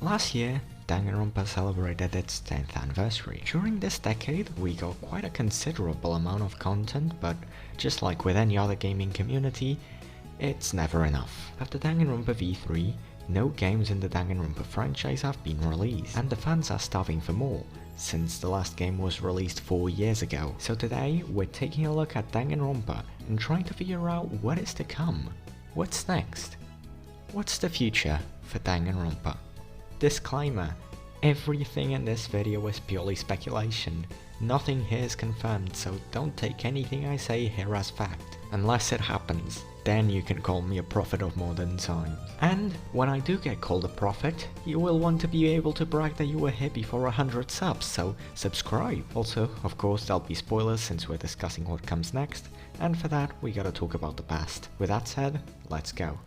Last year, Danganronpa celebrated its 10th anniversary. During this decade, we got quite a considerable amount of content, but just like with any other gaming community, it's never enough. After Danganronpa V3, no games in the Danganronpa franchise have been released, and the fans are starving for more, since the last game was released 4 years ago. So today, we're taking a look at Danganronpa and trying to figure out what is to come. What's next? What's the future for Danganronpa? Disclaimer: everything in this video is purely speculation. Nothing here is confirmed, so don't take anything I say here as fact. Unless it happens, then you can call me a prophet of modern times. And when I do get called a prophet, you will want to be able to brag that you were here before 100 subs, so subscribe. Also, of course, there'll be spoilers since we're discussing what comes next, and for that we gotta talk about the past. With that said, let's go.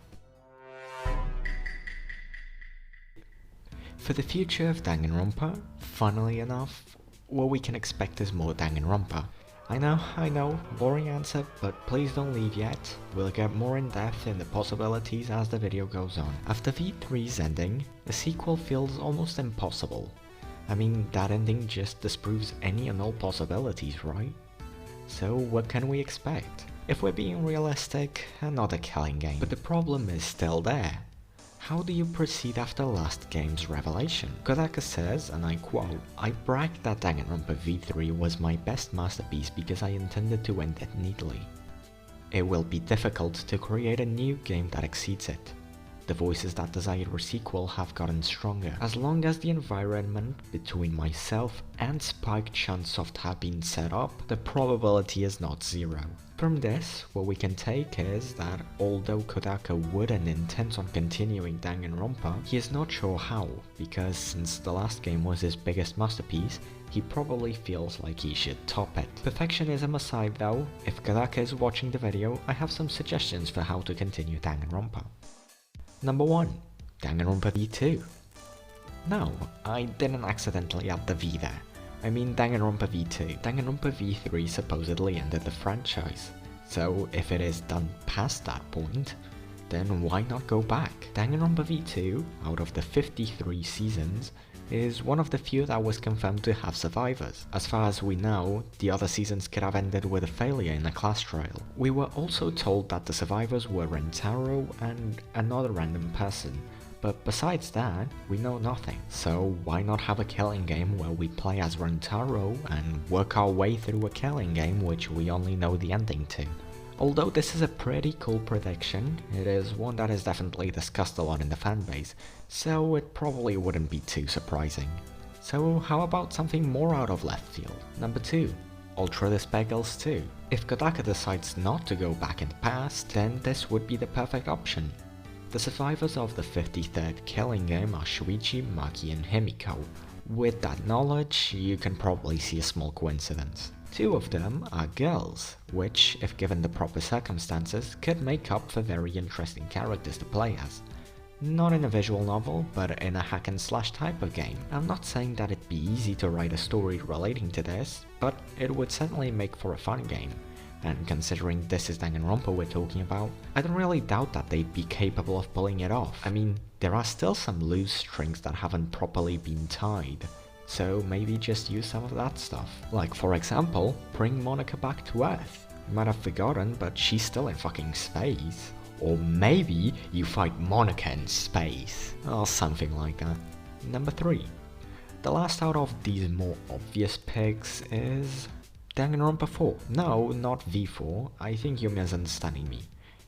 For the future of Danganronpa, funnily enough, what we can expect is more Danganronpa. I know, boring answer, but please don't leave yet. We'll get more in depth in the possibilities as the video goes on. After V3's ending, a sequel feels almost impossible. I mean, that ending just disproves any and all possibilities, right? So what can we expect? If we're being realistic, another killing game. But the problem is still there. How do you proceed after last game's revelation? Kodaka says, and I quote, "I bragged that Danganronpa V3 was my best masterpiece because I intended to end it neatly. It will be difficult to create a new game that exceeds it. The voices that desired a sequel have gotten stronger. As long as the environment between myself and Spike Chunsoft have been set up, the probability is not zero." From this, what we can take is that although Kodaka would and intends on continuing Danganronpa, he is not sure how, because since the last game was his biggest masterpiece, he probably feels like he should top it. Perfectionism aside though, if Kodaka is watching the video, I have some suggestions for how to continue Danganronpa. Number 1. Danganronpa V2. No, I didn't accidentally add the V there. I mean Danganronpa V2. Danganronpa V3 supposedly ended the franchise, so if it is done past that point, then why not go back? Danganronpa V2, out of the 53 seasons, is one of the few that was confirmed to have survivors. As far as we know, the other seasons could have ended with a failure in a class trial. We were also told that the survivors were Rentaro and another random person, but besides that, we know nothing. So why not have a killing game where we play as Rentaro and work our way through a killing game which we only know the ending to? Although this is a pretty cool prediction, it is one that is definitely discussed a lot in the fanbase, so it probably wouldn't be too surprising. So how about something more out of left field? Number 2. Ultra the Spegels 2. If Kodaka decides not to go back in the past, then this would be the perfect option. The survivors of the 53rd killing game are Shuichi, Maki and Himiko. With that knowledge, you can probably see a small coincidence. 2 of them are girls, which, if given the proper circumstances, could make up for very interesting characters to play as. Not in a visual novel, but in a hack and slash type of game. I'm not saying that it'd be easy to write a story relating to this, but it would certainly make for a fun game. And considering this is Danganronpa we're talking about, I don't really doubt that they'd be capable of pulling it off. I mean, there are still some loose strings that haven't properly been tied, so maybe just use some of that stuff. Like for example, bring Monaca back to Earth. You might have forgotten, but she's still in fucking space. Or maybe you fight Monaca in space, or something like that. Number 3. The last out of these more obvious picks is Danganronpa 4. No, not V4, I think you're misunderstanding me.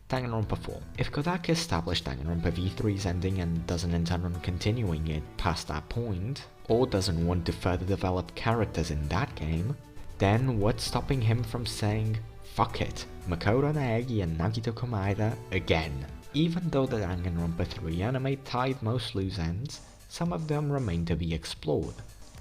Danganronpa 4. If Kodaka established Danganronpa V3's ending and doesn't intend on continuing it past that point, or doesn't want to further develop characters in that game, then what's stopping him from saying, "Fuck it, Makoto Naegi and Nagito Komaeda again"? Even though the Danganronpa 3 anime tied most loose ends, some of them remain to be explored.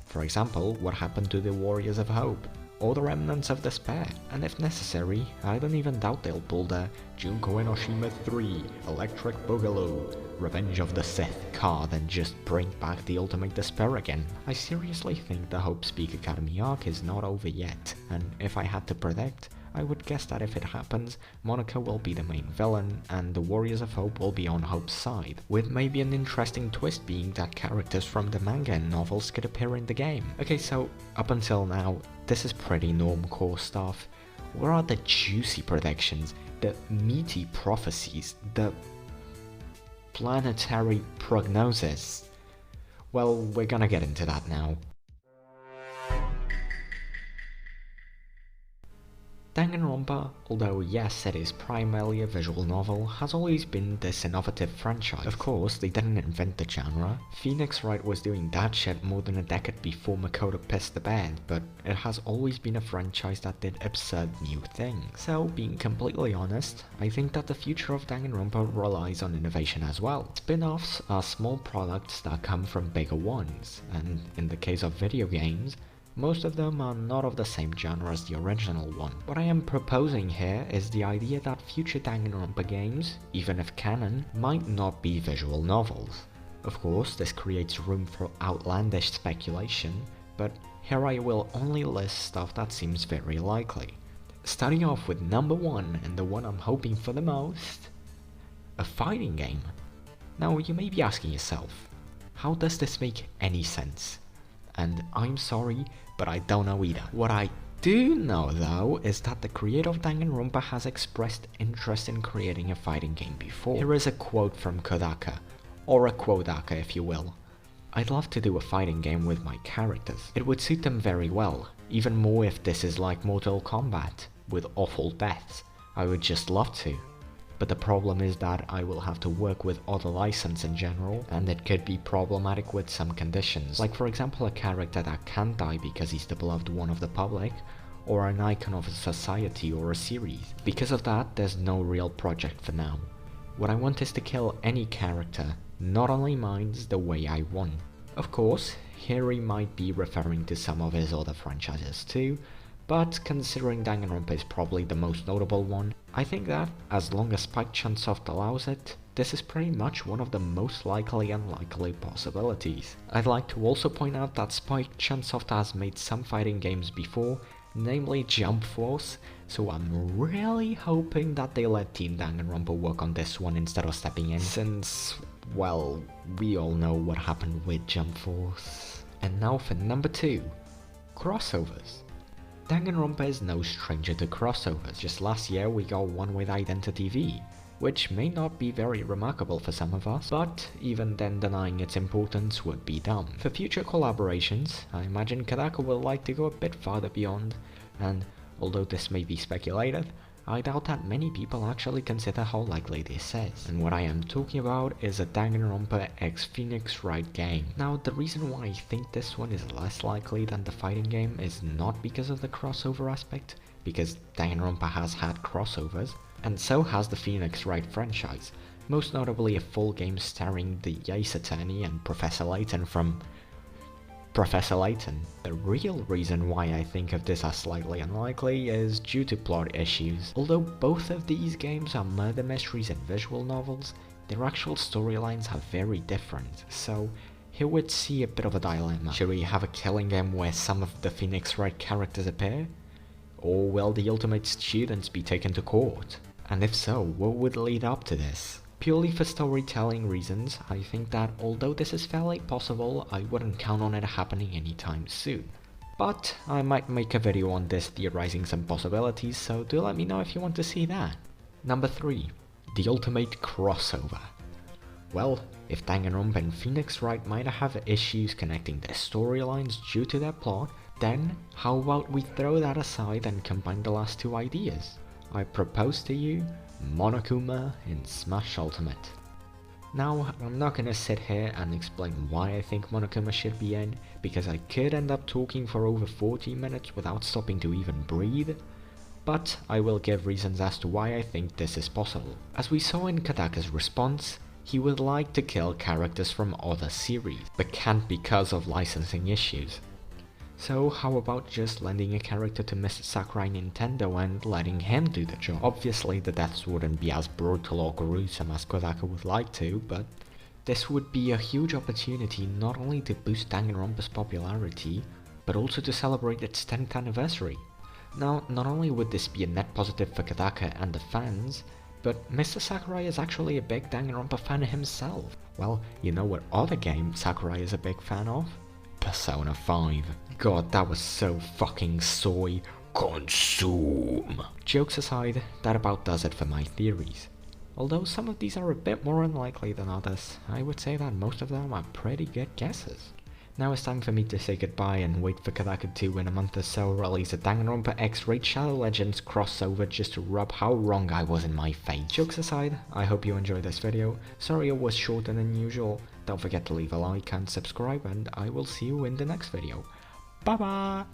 For example, what happened to the Warriors of Hope, or the Remnants of Despair, and if necessary, I don't even doubt they'll pull the Junko Enoshima 3, Electric Boogaloo, Revenge of the Sith card and just bring back the Ultimate Despair again. I seriously think the Hope Speak Academy arc is not over yet, and if I had to predict, I would guess that if it happens, Monaca will be the main villain, and the Warriors of Hope will be on Hope's side, with maybe an interesting twist being that characters from the manga and novels could appear in the game. Okay, so up until now, this is pretty normcore stuff. Where are the juicy predictions, the meaty prophecies, the planetary prognosis? Well, we're gonna get into that now. Danganronpa, although yes it is primarily a visual novel, has always been this innovative franchise. Of course, they didn't invent the genre. Phoenix Wright was doing that shit more than a decade before Makoto pissed the bed, but it has always been a franchise that did absurd new things. So, being completely honest, I think that the future of Danganronpa relies on innovation as well. Spin-offs are small products that come from bigger ones, and in the case of video games, most of them are not of the same genre as the original one. What I am proposing here is the idea that future Danganronpa games, even if canon, might not be visual novels. Of course, this creates room for outlandish speculation, but here I will only list stuff that seems very likely. Starting off with number 1, and the one I'm hoping for the most, a fighting game. Now you may be asking yourself, how does this make any sense? And I'm sorry, but I don't know either. What I do know though is that the creator of Danganronpa has expressed interest in creating a fighting game before. Here is a quote from Kodaka, or a kodaka if you will. I'd love to do a fighting game with my characters. It would suit them very well, even more if this is like Mortal Kombat, with awful deaths. I would just love to. But the problem is that I will have to work with other license in general, and it could be problematic with some conditions, like for example a character that can't die because he's the beloved one of the public, or an icon of a society or a series. Because of that, there's no real project for now. What I want is to kill any character, not only mine, the way I want. Of course, here he might be referring to some of his other franchises too, but considering Danganronpa is probably the most notable one, I think that, as long as Spike Chunsoft allows it, this is pretty much one of the most likely unlikely possibilities. I'd like to also point out that Spike Chunsoft has made some fighting games before, namely Jump Force, so I'm really hoping that they let Team Danganronpa work on this one instead of stepping in, since, well, we all know what happened with Jump Force. And now for number 2, crossovers. Danganronpa is no stranger to crossovers. Just last year we got one with Identity V, which may not be very remarkable for some of us, but even then denying its importance would be dumb. For future collaborations, I imagine Kodaka will like to go a bit farther beyond, and although this may be speculated, I doubt that many people actually consider how likely this is. And what I am talking about is a Danganronpa x Phoenix Wright game. Now, the reason why I think this one is less likely than the fighting game is not because of the crossover aspect, because Danganronpa has had crossovers, and so has the Phoenix Wright franchise, most notably a full game starring the Ace Attorney and Professor Layton from Professor Layton. The real reason why I think of this as slightly unlikely is due to plot issues. Although both of these games are murder mysteries and visual novels, their actual storylines are very different, so here we'd see a bit of a dilemma. Should we have a killing game where some of the Phoenix Wright characters appear? Or will the ultimate students be taken to court? And if so, what would lead up to this? Purely for storytelling reasons, I think that although this is fairly possible, I wouldn't count on it happening anytime soon. But I might make a video on this theorizing some possibilities, so do let me know if you want to see that. Number 3. The ultimate crossover. Well, if Danganronpa and Phoenix Wright might have issues connecting their storylines due to their plot, then how about we throw that aside and combine the last two ideas? I propose to you Monokuma in Smash Ultimate. Now, I'm not gonna sit here and explain why I think Monokuma should be in, because I could end up talking for over 40 minutes without stopping to even breathe, but I will give reasons as to why I think this is possible. As we saw in Kodaka's response, he would like to kill characters from other series, but can't because of licensing issues. So how about just lending a character to Mr. Sakurai Nintendo and letting him do the job? Obviously the deaths wouldn't be as brutal or gruesome as Kodaka would like to, but this would be a huge opportunity not only to boost Danganronpa's popularity, but also to celebrate its 10th anniversary. Now, not only would this be a net positive for Kodaka and the fans, but Mr. Sakurai is actually a big Danganronpa fan himself. Well, you know what other game Sakurai is a big fan of? Persona 5. God, that was so fucking soy. Consume! Jokes aside, that about does it for my theories. Although some of these are a bit more unlikely than others, I would say that most of them are pretty good guesses. Now it's time for me to say goodbye and wait for Kodaka to, in a month or so, release a Danganronpa X Raid Shadow Legends crossover just to rub how wrong I was in my face. Jokes aside, I hope you enjoyed this video. Sorry it was shorter than usual. Don't forget to leave a like and subscribe, and I will see you in the next video. Bye bye!